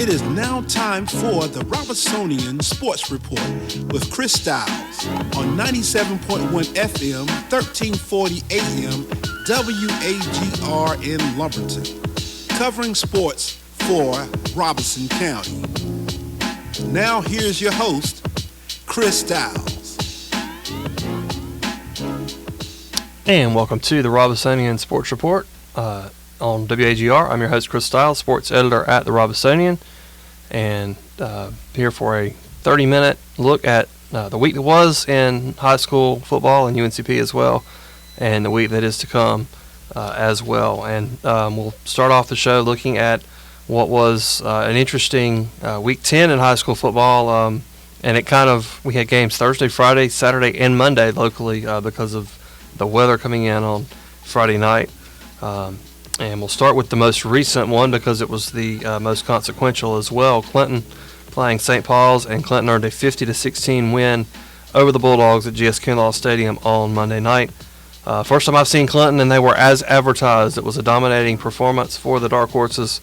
It is now time for the Robesonian Sports Report with Chris Styles on 97.1 FM, 1340 AM, WAGR in Lumberton, covering sports for Robeson County. Now here's your host, Chris Styles. And welcome to the Robesonian Sports Report on WAGR. I'm your host, Chris Styles, sports editor at the Robesonian, and here for a 30-minute look at the week that was in high school football and UNCP as well, and the week that is to come as well. And we'll start off the show looking at what was an interesting week 10 in high school football, and we had games Thursday, Friday, Saturday, and Monday locally because of the weather coming in on Friday night. And we'll start with the most recent one because it was the most consequential as well. Clinton playing St. Paul's, and Clinton earned a 50-16 win over the Bulldogs at GS Kinlaw Stadium on Monday night. First time I've seen Clinton, and they were as advertised. It was a dominating performance for the Dark Horses.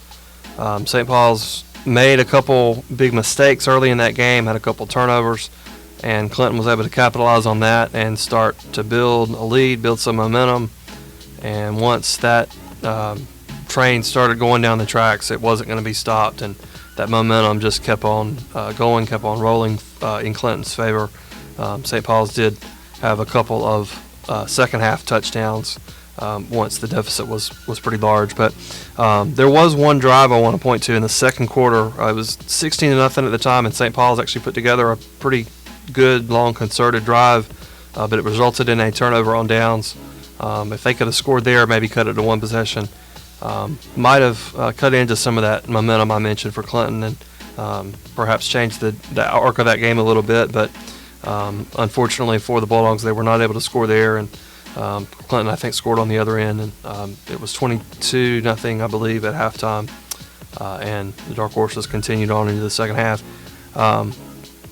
St. Paul's made a couple big mistakes early in that game, had a couple turnovers, and Clinton was able to capitalize on that and start to build a lead, build some momentum. And once that train started going down the tracks, it wasn't going to be stopped, and that momentum just kept on going, kept on rolling in Clinton's favor. St. Paul's did have a couple of second half touchdowns once the deficit was pretty large, but there was one drive I want to point to in the second quarter. It was 16-0 at the time, and St. Paul's actually put together a pretty good long concerted drive, but it resulted in a turnover on downs. If they could have scored there, maybe cut it to one possession, might have cut into some of that momentum I mentioned for Clinton, and perhaps changed the arc of that game a little bit. But unfortunately for the Bulldogs, they were not able to score there, and Clinton, I think, scored on the other end, and it was 22-0, I believe, at halftime, and the Dark Horses continued on into the second half.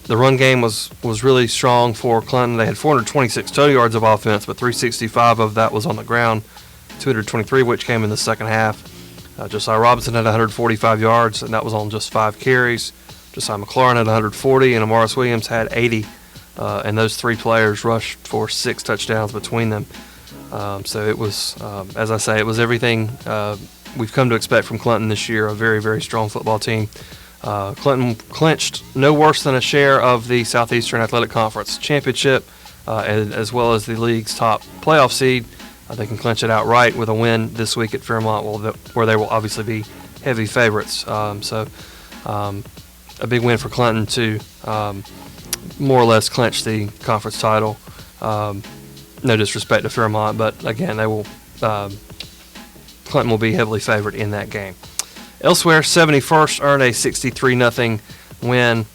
The run game was really strong for Clinton. They had 426 total yards of offense, but 365 of that was on the ground, 223 which came in the second half. Josiah Robinson had 145 yards, and that was on just 5 carries. Josiah McLaurin had 140, and Amaris Williams had 80, and those three players rushed for 6 touchdowns between them. So it was, as I say, it was everything we've come to expect from Clinton this year, a very, very strong football team. Clinton clinched no worse than a share of the Southeastern Athletic Conference championship, as well as the league's top playoff seed. They can clinch it outright with a win this week at Fairmont, where they will obviously be heavy favorites. So a big win for Clinton to more or less clinch the conference title. No disrespect to Fairmont, but again, Clinton will be heavily favored in that game. Elsewhere, 71st earned a 63-0 win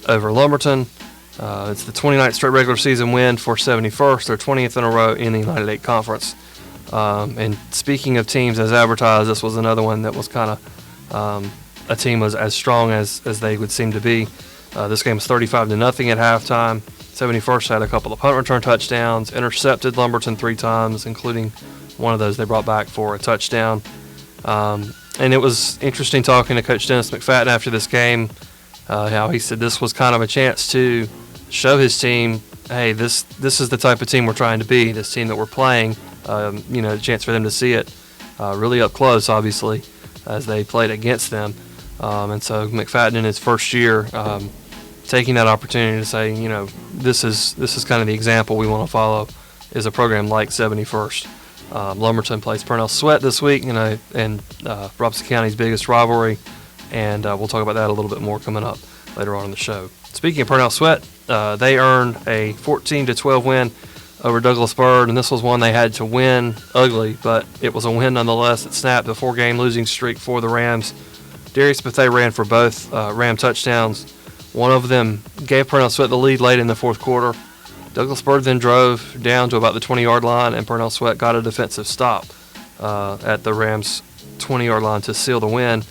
over Lumberton. It's the 29th straight regular season win for 71st, their 20th in a row in the United 8 Conference. And speaking of teams as advertised, this was another one that was kind of a team was as strong as they would seem to be. This game was 35-0 at halftime. 71st had a couple of punt return touchdowns, intercepted Lumberton 3 times, including one of those they brought back for a touchdown. And it was interesting talking to Coach Dennis McFadden after this game, how he said this was kind of a chance to show his team, hey, this is the type of team we're trying to be, this team that we're playing, a chance for them to see it really up close, obviously, as they played against them. And so McFadden in his first year taking that opportunity to say, this is kind of the example we want to follow, is a program like 71st. Lumberton plays Purnell Swett this week, and Robeson County's biggest rivalry, and we'll talk about that a little bit more coming up later on in the show. Speaking of Purnell Swett, they earned a 14-12 win over Douglas Byrd, and this was one they had to win ugly, but it was a win nonetheless. It snapped the 4-game losing streak for the Rams. Darius Bethea ran for both Ram touchdowns. One of them gave Purnell Swett the lead late in the fourth quarter. Douglas Byrd then drove down to about the 20-yard line, and Purnell Swett got a defensive stop at the Rams' 20-yard line to seal the win.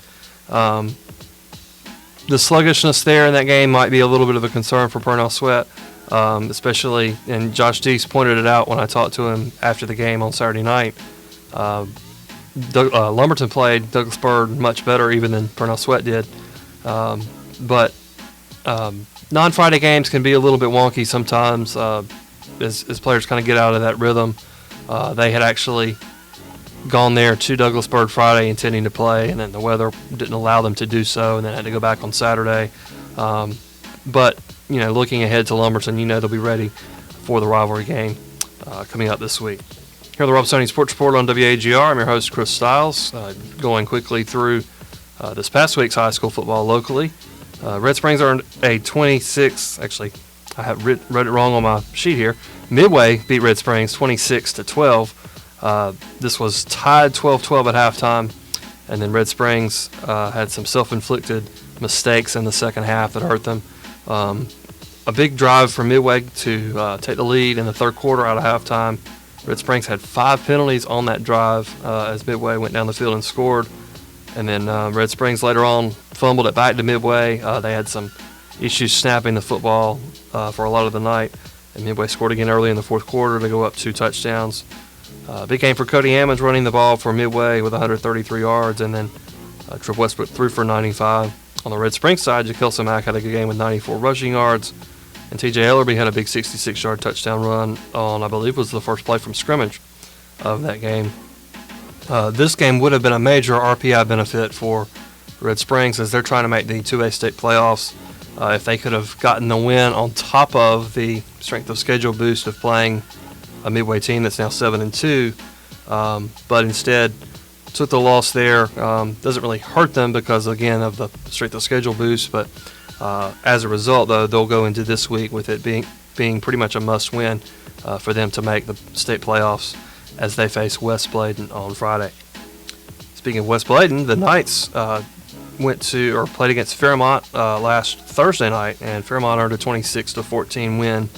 The sluggishness there in that game might be a little bit of a concern for Purnell Swett, especially, and Josh Deese pointed it out when I talked to him after the game on Saturday night. Lumberton played Douglas Byrd much better even than Purnell Swett did. But non-Friday games can be a little bit wonky sometimes as players kind of get out of that rhythm. They had actually gone there to Douglasburg Friday intending to play, and then the weather didn't allow them to do so, and then had to go back on Saturday. But, looking ahead to Lumberton, they'll be ready for the rivalry game coming up this week. Here on the Robesonian Sports Report on WAGR, I'm your host, Chris Stiles, going quickly through this past week's high school football locally. Red Springs earned a 26, actually, I have read it wrong on my sheet here. Midway beat Red Springs 26-12. This was tied 12-12 at halftime, and then Red Springs had some self-inflicted mistakes in the second half that hurt them. A big drive from Midway to take the lead in the third quarter out of halftime. Red Springs had 5 penalties on that drive as Midway went down the field and scored. And then Red Springs later on fumbled it back to Midway. They had some issues snapping the football for a lot of the night. And Midway scored again early in the fourth quarter to go up 2 touchdowns. Big game for Cody Ammons running the ball for Midway with 133 yards. And then Tripp Westbrook threw for 95. On the Red Springs side, Jaquelson Mack had a good game with 94 rushing yards. And T.J. Ellerby had a big 66-yard touchdown run on, I believe, was the first play from scrimmage of that game. This game would have been a major RPI benefit for Red Springs as they're trying to make the 2A state playoffs. If they could have gotten the win on top of the strength of schedule boost of playing a Midway team that's now 7-2, but instead took the loss there. Doesn't really hurt them because, again, of the strength of schedule boost, but as a result, though, they'll go into this week with it being pretty much a must-win for them to make the state playoffs as they face West Bladen on Friday. Speaking of West Bladen, the Knights played against Fairmont last Thursday night, and Fairmont earned a 26-14 win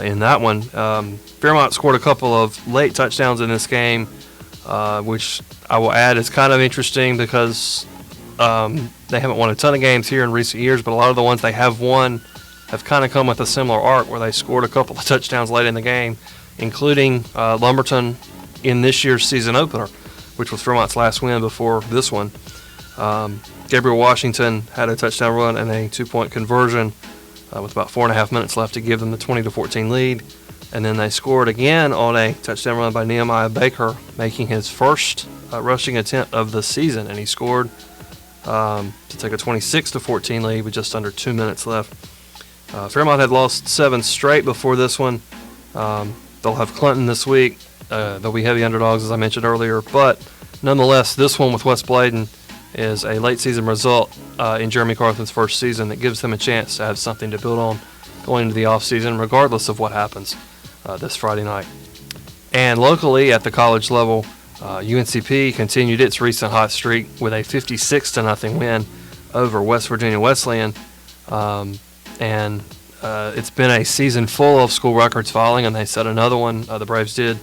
in that one. Fairmont scored a couple of late touchdowns in this game, which I will add is kind of interesting because they haven't won a ton of games here in recent years, but a lot of the ones they have won have kind of come with a similar arc where they scored a couple of touchdowns late in the game, including Lumberton in this year's season opener, which was Fairmont's last win before this one. Gabriel Washington had a touchdown run and a 2-point conversion with about 4.5 minutes left to give them the 20-14 lead. And then they scored again on a touchdown run by Nehemiah Baker, making his first rushing attempt of the season. And he scored to take a 26-14 lead with just under 2 minutes left. Fairmont had lost 7 straight before this one. They'll have Clinton this week. They'll be heavy underdogs, as I mentioned earlier. But nonetheless, this one with West Bladen is a late-season result in Jeremy Carthen's first season that gives them a chance to have something to build on going into the offseason, regardless of what happens this Friday night. And locally at the college level, UNCP continued its recent hot streak with a 56-0 win over West Virginia Wesleyan. And it's been a season full of school records falling, and they set another one, the Braves did,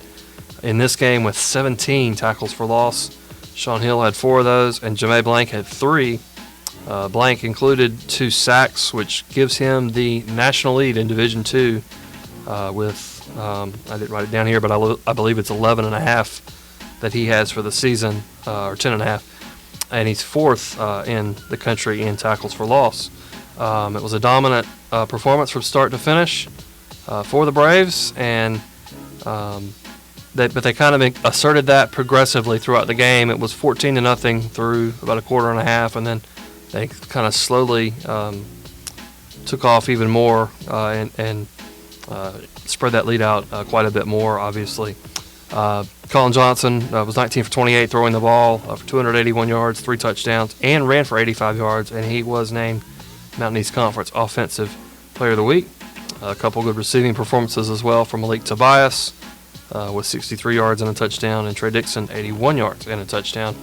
in this game with 17 tackles for loss. Sean Hill had 4 of those, and Jamae Blank had 3. Blank included 2 sacks, which gives him the national lead in Division II with, I didn't write it down here, but I believe it's 11.5 that he has for the season, or 10.5. And he's 4th in the country in tackles for loss. It was a dominant performance from start to finish for the Braves, and they kind of asserted that progressively throughout the game. It was 14-0 through about a quarter and a half, and then they kind of slowly took off even more and spread that lead out quite a bit more, obviously. Colin Johnson was 19 for 28 throwing the ball for 281 yards, 3 touchdowns, and ran for 85 yards, and he was named Mountain East Conference Offensive Player of the Week. A couple good receiving performances as well from Malik Tobias with 63 yards and a touchdown, and Trey Dixon 81 yards and a touchdown.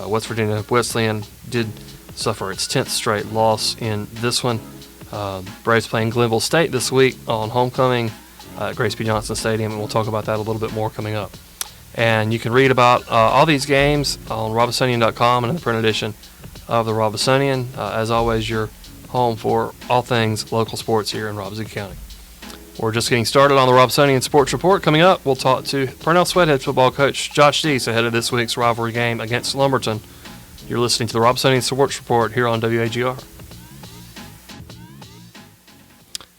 West Virginia Wesleyan did suffer its 10th straight loss in this one. Braves playing Glenville State this week on homecoming at Grace P. Johnson Stadium, and we'll talk about that a little bit more coming up. And you can read about all these games on Robesonian.com and in the print edition of the Robesonian. As always, your home for all things local sports here in Robeson County. We're just getting started on the Robesonian Sports Report. Coming up, we'll talk to Purnell Swett head football coach Josh Deese ahead of this week's rivalry game against Lumberton. You're listening to the Robesonian Sports Report here on WAGR.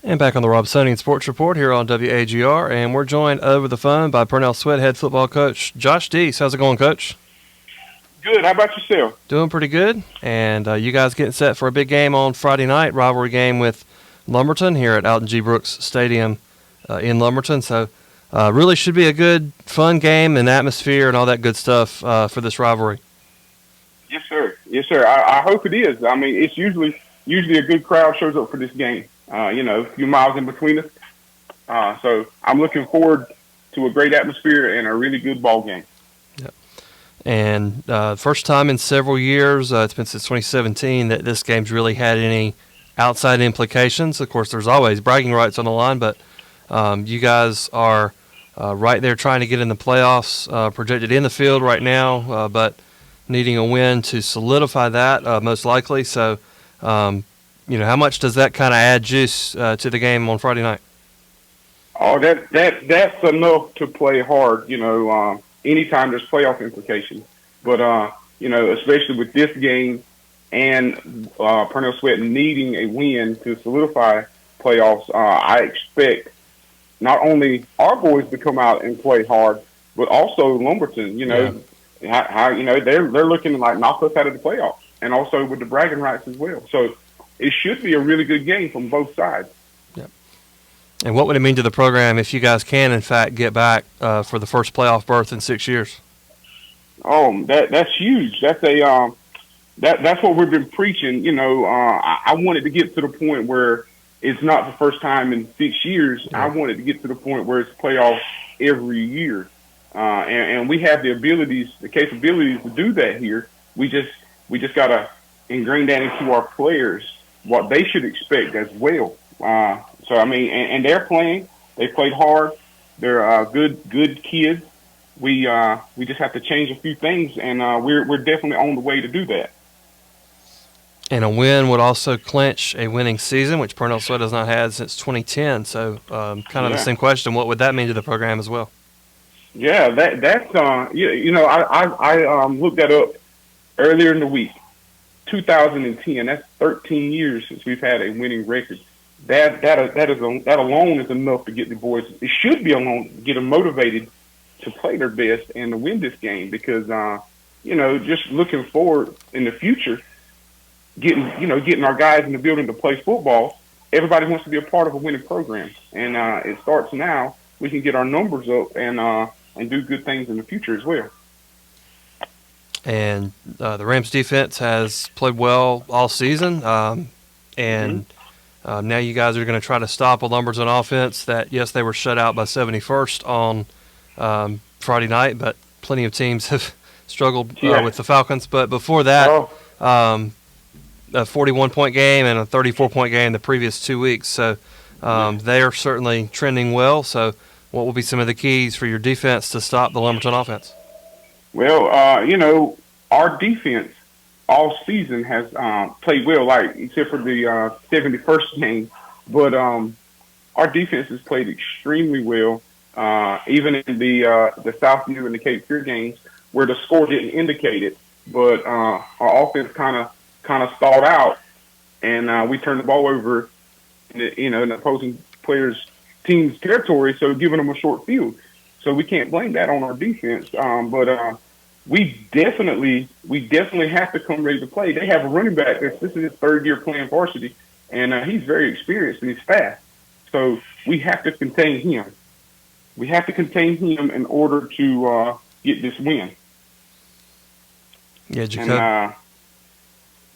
And back on the Robesonian Sports Report here on WAGR, and we're joined over the phone by Purnell Swett head football coach Josh Deese. How's it going, Coach? Good. How about yourself? Doing pretty good. And you guys getting set for a big game on Friday night, rivalry game with Lumberton here at Alton G. Brooks Stadium in Lumberton. So really should be a good, fun game and atmosphere and all that good stuff for this rivalry. Yes, sir. Yes, sir. I hope it is. I mean, it's usually a good crowd shows up for this game. A few miles in between us. So I'm looking forward to a great atmosphere and a really good ball game. Yeah. And first time in several years, it's been since 2017, that this game's really had any outside implications. Of course, there's always bragging rights on the line, but you guys are right there trying to get in the playoffs, projected in the field right now, but needing a win to solidify that most likely. So, how much does that kind of add juice to the game on Friday night? Oh, that's enough to play hard. Anytime there's playoff implications, but especially with this game and Purnell Swett needing a win to solidify playoffs, I expect not only our boys to come out and play hard, but also Lumberton. They're looking to like knock us out of the playoffs, and also with the bragging rights as well. So it should be a really good game from both sides. Yep. And what would it mean to the program if you guys can, in fact, get back for the first playoff berth in 6 years? Oh, that's huge. That's that's what we've been preaching. I wanted to get to the point where it's not the first time in 6 years. Yeah. I wanted to get to the point where it's playoffs every year. And we have the capabilities to do that here. We just got to ingrain that into our players, what they should expect as well. So, I mean, and they're playing. They played hard. They're good kids. We just have to change a few things, and we're definitely on the way to do that. And a win would also clinch a winning season, which Purnell Swett has not had since 2010. So, kind of the same question: what would that mean to the program as well? Yeah, that's I looked that up earlier in the week. 2010. That's 13 years since we've had a winning record. That alone is enough to get the boys. It should be alone to get them motivated to play their best and to win this game because just looking forward in the future, getting our guys in the building to play football. Everybody wants to be a part of a winning program, and it starts now. We can get our numbers up and do good things in the future as well. And the Rams defense has played well all season, and now you guys are going to try to stop a Lumberton offense that, yes, they were shut out by 71st on Friday night, but plenty of teams have struggled with the Falcons. But before that, a 41-point game and a 34-point game the previous 2 weeks. So they are certainly trending well. So what will be some of the keys for your defense to stop the Lumberton offense? Well, our defense all season has played well, except for the 71st game. But our defense has played extremely well, even in the Southview and the Cape Fear games, where the score didn't indicate it. But our offense kind of stalled out, and we turned the ball over, in the opposing players' team's territory, so giving them a short field. So we can't blame that on our defense. But we definitely have to come ready to play. They have a running back. This is his third year playing varsity, and he's very experienced and he's fast. So we have to contain him. We have to contain him in order to get this win. Yeah, Jacob.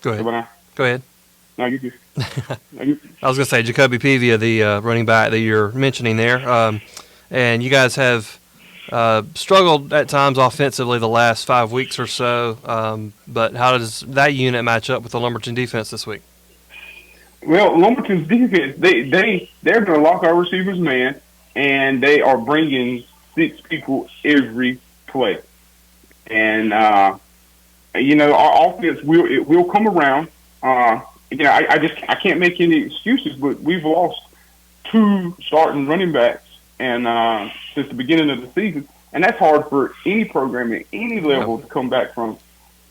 Go ahead. Go ahead. No, you do. I was going to say Jacoby Pevia, the running back that you're mentioning there. And you guys have struggled at times offensively the last 5 weeks or so. But how does that unit match up with the Lumberton defense this week? Well, Lumberton's defense, they're going to lock our receivers man, and they are bringing 6 people every play. And, our offense will come around. I can't make any excuses, but we've lost 2 starting running backs and since the beginning of the season, and that's hard for any program at any level to come back from.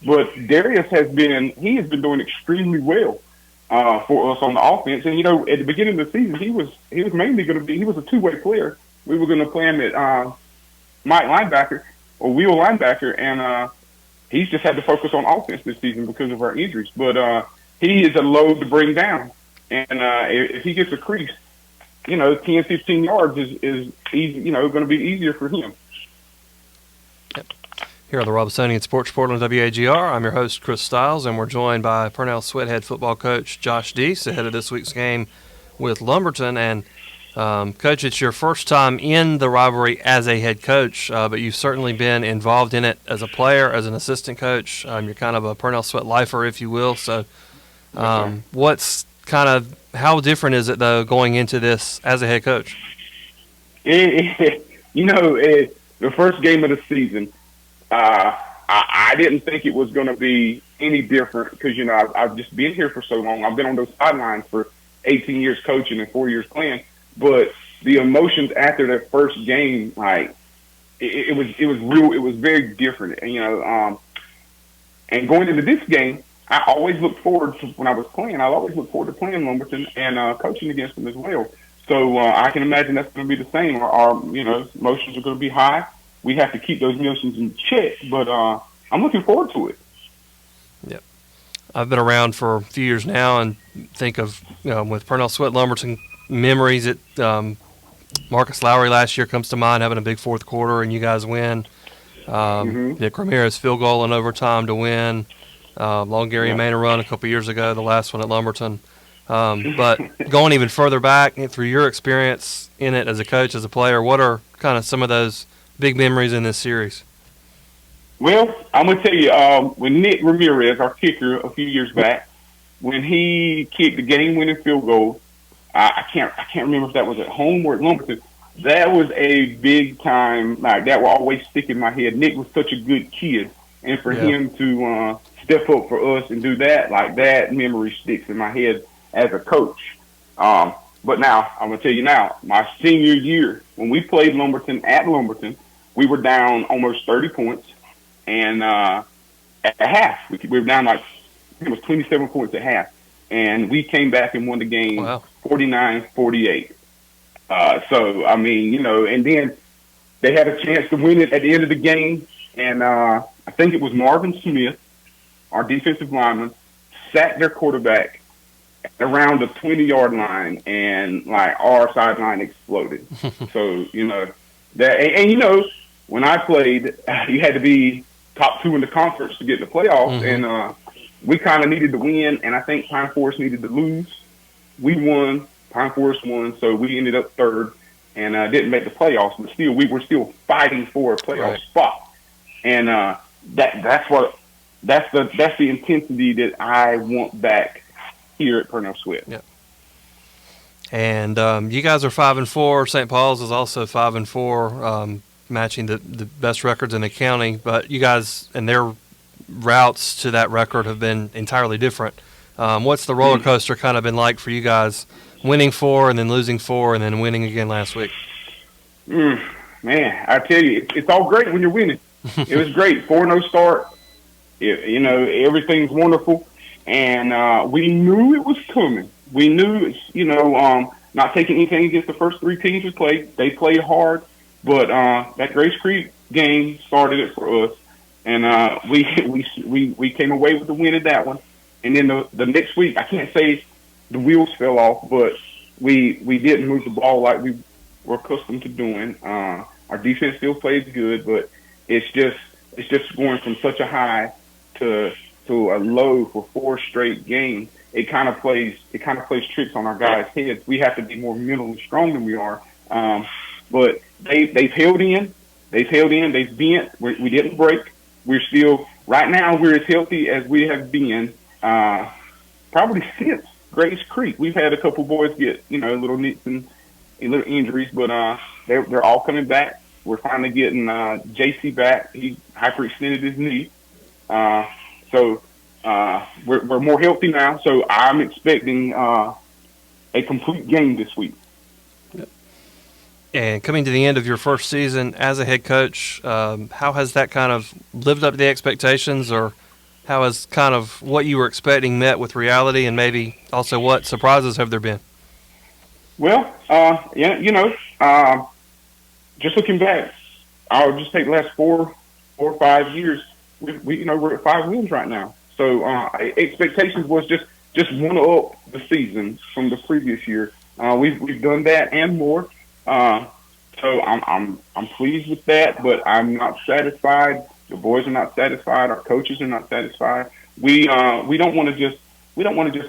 But Darius has been doing extremely well for us on the offense. And at the beginning of the season, he was mainly going to be a two-way player. We were going to play him at Mike linebacker or wheel linebacker, and he's just had to focus on offense this season because of our injuries. But he is a load to bring down, and if he gets a crease, 10, 15 yards is easy, going to be easier for him. Here on the Robesonian Sports Report on WAGR, I'm your host, Chris Stiles, and we're joined by Purnell Swett head football coach Josh Deese ahead of this week's game with Lumberton. And, Coach, it's your first time in the rivalry as a head coach, but you've certainly been involved in it as a player, as an assistant coach. You're kind of a Purnell Swett lifer, if you will. So how different is it, though, going into this as a head coach? The first game of the season, I didn't think it was going to be any different because, I've just been here for so long. I've been on those sidelines for 18 years coaching and 4 years playing. But the emotions after that first game, it was real. It was very different. And, and going into this game, I always looked forward to, when I was playing, I always looked forward to playing Lumberton and coaching against them as well. So I can imagine that's going to be the same. Our emotions are going to be high. We have to keep those emotions in check, but I'm looking forward to it. Yep. I've been around for a few years now and think of, with Purnell Swett Lumberton memories at Marcus Lowry last year comes to mind, having a big fourth quarter and you guys win. Nick Ramirez field goal in overtime to win. Long Gary Manor run a couple years ago, the last one at Lumberton. But going even further back through your experience in it as a coach, as a player, what are kind of some of those big memories in this series? Well, I'm going to tell you, when Nick Ramirez, our kicker a few years back, when he kicked the game-winning field goal, I can't remember if that was at home or at Lumberton. That was a big time, that will always stick in my head. Nick was such a good kid, and for him to step up for us and do that, that memory sticks in my head as a coach. But now, I'm going to tell you now, my senior year, when we played Lumberton at Lumberton, we were down almost 30 points, and at half, we were down it was 27 points at half, and we came back and won the game 49-48. And then they had a chance to win it at the end of the game, and I think it was Marvin Smith, our defensive lineman, sacked their quarterback around the 20-yard line, and our sideline exploded. So when I played, you had to be top 2 in the conference to get in the playoffs, and we kind of needed to win, and I think Pine Forest needed to lose. We won, Pine Forest won, so we ended up third and didn't make the playoffs, but still we were still fighting for a playoff spot, and that's the intensity that I want back here at Purnell Swett. Yeah. And you guys are 5-4. St. Paul's is also 5-4, matching the best records in the county. But you guys and their routes to that record have been entirely different. What's the roller coaster kind of been like for you guys, winning 4 and then losing 4 and then winning again last week? Man, I tell you, it's all great when you're winning. It was great. 4-0 start. Everything's wonderful. And we knew it was coming. We knew, not taking anything against the first 3 teams we played. They played hard, but that Grace Creek game started it for us, and we came away with the win in that one. And then the next week, I can't say the wheels fell off, but we didn't move the ball like we were accustomed to doing. Our defense still plays good, but it's just going from such a high to a low for 4 straight games. It kind of plays tricks on our guys' heads. We have to be more mentally strong than we are. But they've held in. They've bent. We didn't break. We're still right now. We're as healthy as we have been probably since Grace Creek. We've had a couple boys get little nicks and little injuries, but they're all coming back. We're finally getting JC back. He hyperextended his knee. So we're more healthy now, so I'm expecting a complete game this week. And coming to the end of your first season as a head coach, how has that kind of lived up to the expectations, or how has kind of what you were expecting met with reality, and maybe also what surprises have there been? Well, just looking back, I'll just take the last 4 or 5 years. We're at 5 wins right now. So expectations was just one up the season from the previous year. We've done that and more. So I'm pleased with that, but I'm not satisfied. The boys are not satisfied. Our coaches are not satisfied. We don't want to just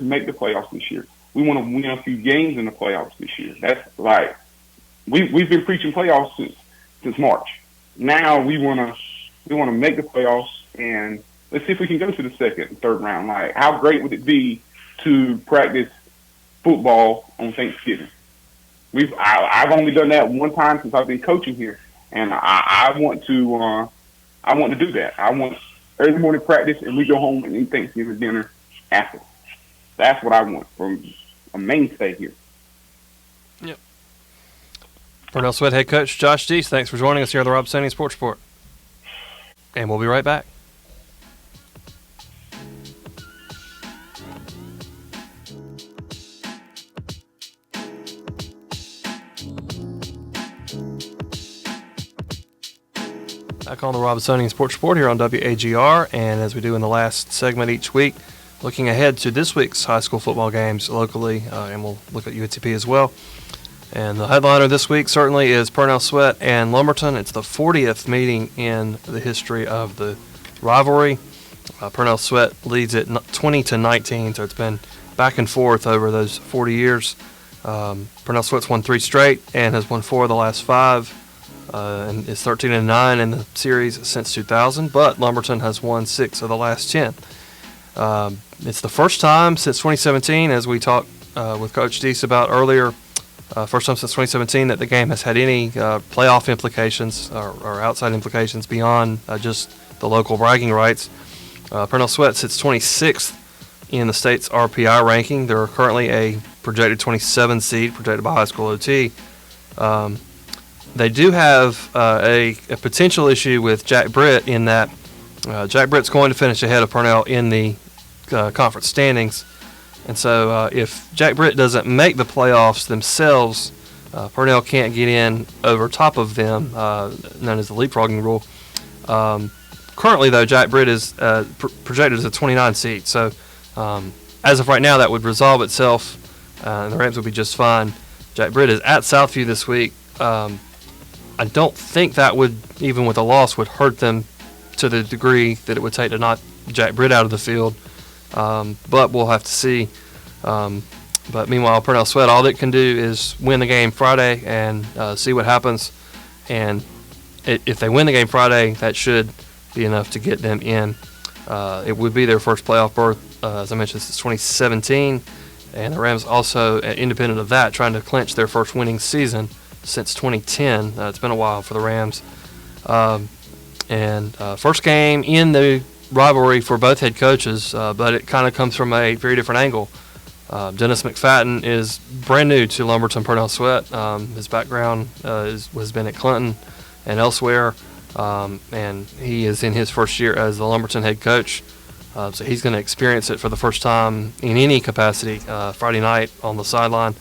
make the playoffs this year. We want to win a few games in the playoffs this year. That's like we've been preaching playoffs since March. Now we want to make the playoffs, and let's see if we can go to the second and third round. Like, how great would it be to practice football on Thanksgiving? I've only done that one time since I've been coaching here, and I want to do that. I want early morning practice, and we go home and eat Thanksgiving dinner after. That's what I want from a mainstay here. Yep. Purnell Swett head coach Josh Deese, thanks for joining us here on the Robesonian Sports Report. And we'll be right back. Back on the Robesonian Sports Report here on WAGR, and as we do in the last segment each week, looking ahead to this week's high school football games locally, and we'll look at UNCP as well. And the headliner this week certainly is Purnell Swett and Lumberton. It's the 40th meeting in the history of the rivalry. Purnell Swett leads it 20-19, so it's been back and forth over those 40 years. Purnell Swett's won 3 straight and has won 4 of the last 5. And is 13-9 in the series since 2000, but Lumberton has won 6 of the last 10. It's the first time since 2017, as we talked with Coach Deese about earlier, first time since 2017 that the game has had any playoff implications or outside implications beyond just the local bragging rights. Purnell Swett sits 26th in the state's RPI ranking. They're currently a projected 27 seed, projected by High School OT. They do have a potential issue with Jack Britt in that Jack Britt's going to finish ahead of Purnell in the conference standings. And so if Jack Britt doesn't make the playoffs themselves, Purnell can't get in over top of them, known as the leapfrogging rule. Currently, though, Jack Britt is projected as a 29 seed. So as of right now, that would resolve itself, and the Rams would be just fine. Jack Britt is at Southview this week. I don't think that would, even with a loss, would hurt them to the degree that it would take to knock Jack Britt out of the field. But we'll have to see. But meanwhile, Purnell Swett, all it can do is win the game Friday and see what happens. And if they win the game Friday, that should be enough to get them in. It would be their first playoff berth, as I mentioned, since 2017. And the Rams also, independent of that, trying to clinch their first winning season since 2010. It's been a while for the Rams. And first game in the rivalry for both head coaches, but it kind of comes from a very different angle. Dennis McFadden is brand new to Lumberton Purnell Swett. His background has been at Clinton and elsewhere, and he is in his first year as the Lumberton head coach. So he's going to experience it for the first time in any capacity Friday night on the sideline.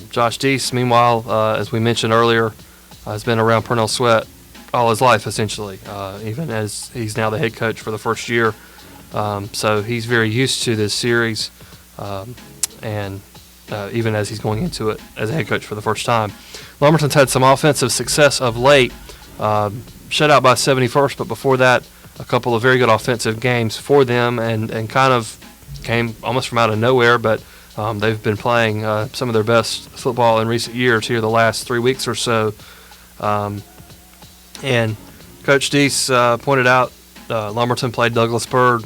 Josh Deese, meanwhile, as we mentioned earlier, has been around Purnell Swett all his life, essentially, even as he's now the head coach for the first year. So he's very used to this series, and even as he's going into it as a head coach for the first time. Lumberton's had some offensive success of late, shut out by 71st, but before that, a couple of very good offensive games for them, and kind of came almost from out of nowhere, but they've been playing some of their best football in recent years here the last 3 weeks or so. And Coach Deese pointed out Lumberton played Douglas Byrd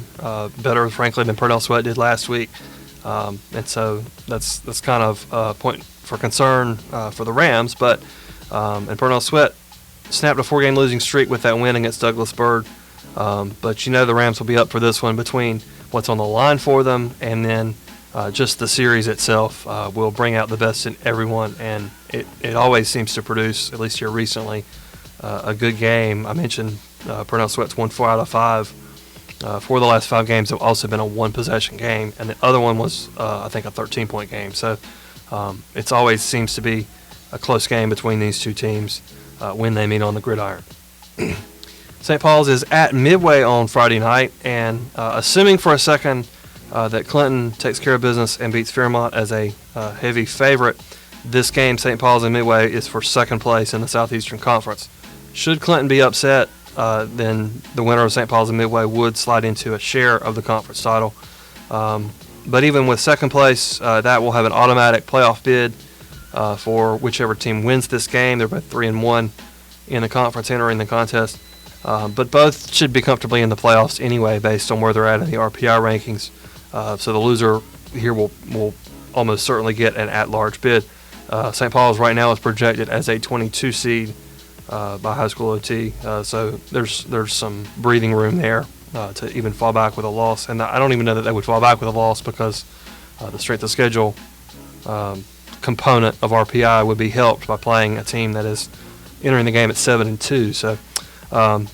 better, frankly, than Purnell Swett did last week. And so that's kind of a point for concern for the Rams. But and Purnell Swett snapped a 4-game losing streak with that win against Douglas Byrd. But the Rams will be up for this one between what's on the line for them and then just the series itself will bring out the best in everyone, and it always seems to produce, at least here recently, a good game. I mentioned Purnell Swett's won 4 out of 5 For the last 5 games have also been a 1-possession game, and the other one was, I think, a 13-point game. So it always seems to be a close game between these two teams when they meet on the gridiron. St. Paul's is at Midway on Friday night, and assuming for a second that Clinton takes care of business and beats Fairmont as a heavy favorite, this game, St. Paul's and Midway, is for second place in the Southeastern Conference. Should Clinton be upset, then the winner of St. Paul's and Midway would slide into a share of the conference title. But even with second place, that will have an automatic playoff bid for whichever team wins this game. They're both 3-1 in the conference entering the contest. But both should be comfortably in the playoffs anyway based on where they're at in the RPI rankings. So the loser here will almost certainly get an at-large bid. St. Paul's right now is projected as a 22 seed by high school OT. So there's some breathing room there to even fall back with a loss. And I don't even know that they would fall back with a loss because the strength of schedule component of RPI would be helped by playing a team that is entering the game at 7-2. So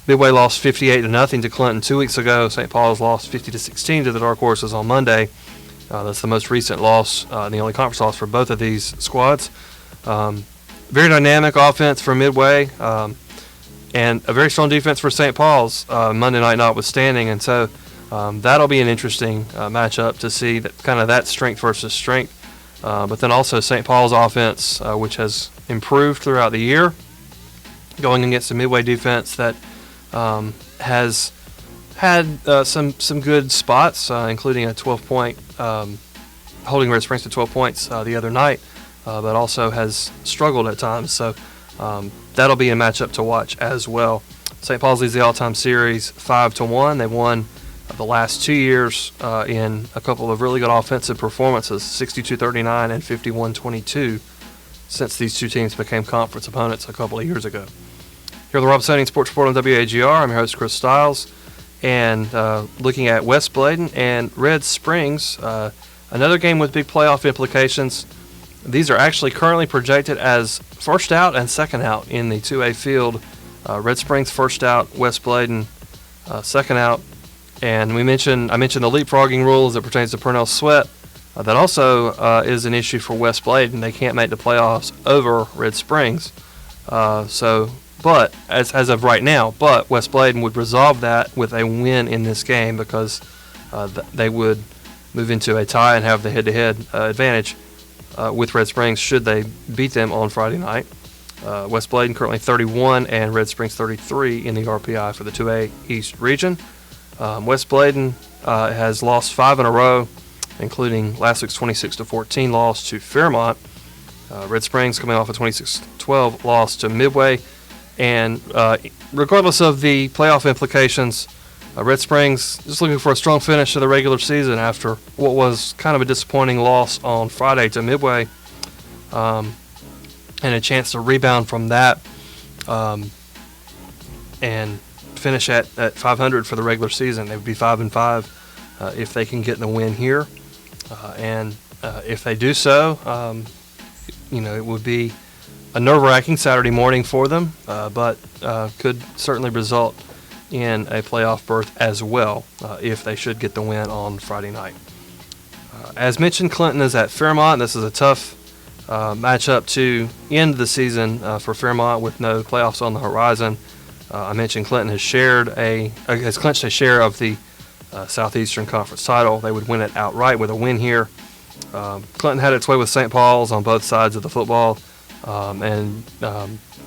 Midway lost 58-0 to Clinton 2 weeks ago. St. Paul's lost 50-16 to the Dark Horses on Monday. That's the most recent loss, the only conference loss for both of these squads. Very dynamic offense for Midway, and a very strong defense for St. Paul's, Monday night notwithstanding. And so that'll be an interesting matchup to see that strength versus strength. But then also St. Paul's offense, which has improved throughout the year, going against a Midway defense that has had some good spots, including a 12-point, holding Red Springs to 12 points the other night, but also has struggled at times. So that'll be a matchup to watch as well. St. Paul's leads the all-time series 5-1. They won the last 2 years in a couple of really good offensive performances, 62-39 and 51-22, since these two teams became conference opponents a couple of years ago. Here on the Robesonian Sports Report on WAGR, I'm your host, Chris Stiles, and looking at West Bladen and Red Springs, another game with big playoff implications. These are actually currently projected as first out and second out in the 2A field. Red Springs first out, West Bladen second out. And I mentioned the leapfrogging rule as it pertains to Purnell Swett. That also is an issue for West Bladen. They can't make the playoffs over Red Springs. But as of right now, West Bladen would resolve that with a win in this game because they would move into a tie and have the head-to-head advantage with Red Springs should they beat them on Friday night. West Bladen currently 31 and Red Springs 33 in the RPI for the 2A East region. West Bladen has lost 5 in a row, including last week's 26-14 loss to Fairmont. Red Springs coming off a 26-12 loss to Midway. And regardless of the playoff implications, Red Springs just looking for a strong finish to the regular season after what was kind of a disappointing loss on Friday to Midway, and a chance to rebound from that and finish at 500 for the regular season. They would be 5-5 if they can get the win here, and if they do so, it would be a nerve-wracking Saturday morning for them, but could certainly result in a playoff berth as well if they should get the win on Friday night. As mentioned, Clinton is at Fairmont. This is a tough matchup to end the season for Fairmont with no playoffs on the horizon. I mentioned Clinton has clinched a share of the Southeastern Conference title. They would win it outright with a win here. Clinton had its way with St. Paul's on both sides of the football, and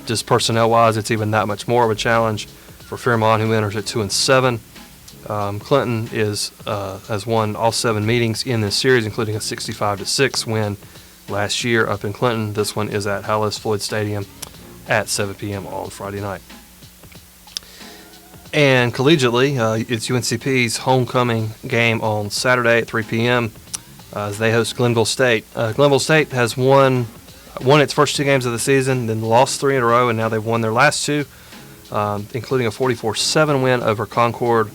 just personnel-wise, it's even that much more of a challenge for Fairmont, who enters at 2-7. Clinton has won all 7 meetings in this series, including a 65-6 win last year up in Clinton. This one is at Hollis Floyd Stadium at 7 p.m. on Friday night. And collegiately, it's UNCP's homecoming game on Saturday at 3 p.m. As they host Glenville State. Glenville State has won its first 2 games of the season, then lost 3 in a row, and now they've won their last 2. Including a 44-7 win over Concord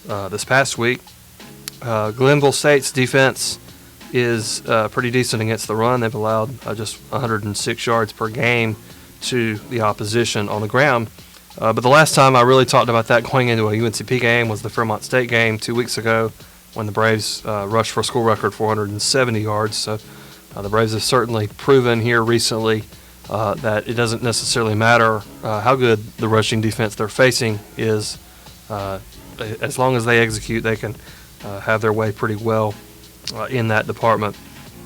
this past week. Glenville State's defense is pretty decent against the run. They've allowed just 106 yards per game to the opposition on the ground. But the last time I really talked about that going into a UNCP game was the Fairmont State game 2 weeks ago when the Braves rushed for a school record 470 yards. So the Braves have certainly proven here recently that it doesn't necessarily matter how good the rushing defense they're facing is. As long as they execute, they can have their way pretty well in that department.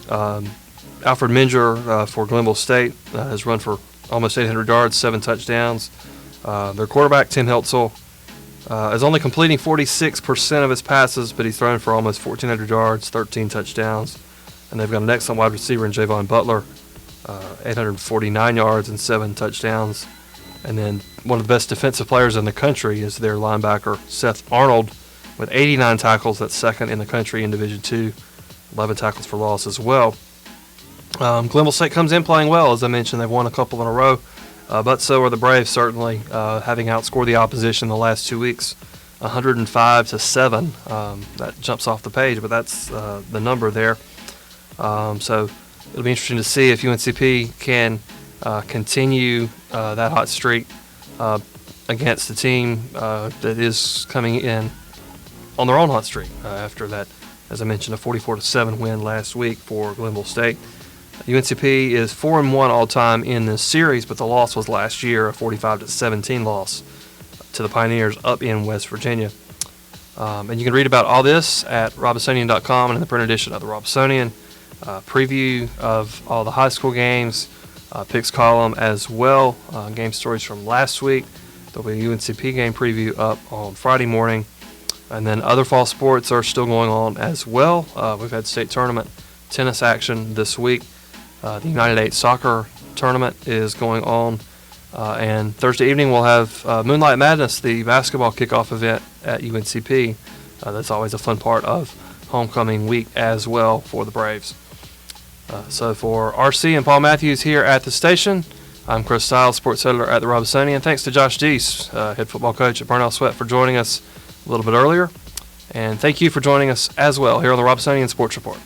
Alfred Minger for Glenville State has run for almost 800 yards, 7 touchdowns. Their quarterback, Tim Heltzel, is only completing 46% of his passes, but he's thrown for almost 1,400 yards, 13 touchdowns. And they've got an excellent wide receiver in Javon Butler, 849 yards and 7 touchdowns. And then one of the best defensive players in the country is their linebacker, Seth Arnold, with 89 tackles. That's second in the country in Division II, 11 tackles for loss as well. Glenville State comes in playing well. As I mentioned, they've won a couple in a row. But so are the Braves, certainly, having outscored the opposition the last 2 weeks, 105-7. That jumps off the page, but that's the number there. So it'll be interesting to see if UNCP can continue that hot streak against the team that is coming in on their own hot streak after that, as I mentioned, a 44-7 win last week for Glenville State. UNCP is 4-1 all-time in this series, but the loss was last year, a 45-17 loss to the Pioneers up in West Virginia. And you can read about all this at Robesonian.com and in the print edition of the Robesonian. Preview of all the high school games, picks column as well, game stories from last week. There'll be a UNCP game preview up on Friday morning. And then other fall sports are still going on as well. We've had state tournament tennis action this week. The United 8 soccer tournament is going on. And Thursday evening we'll have Moonlight Madness, the basketball kickoff event at UNCP. That's always a fun part of homecoming week as well for the Braves. So for RC and Paul Matthews here at the station, I'm Chris Stiles, sports editor at the Robesonian. Thanks to Josh Deese, head football coach at Purnell, Swett, for joining us a little bit earlier. And thank you for joining us as well here on the Robesonian Sports Report.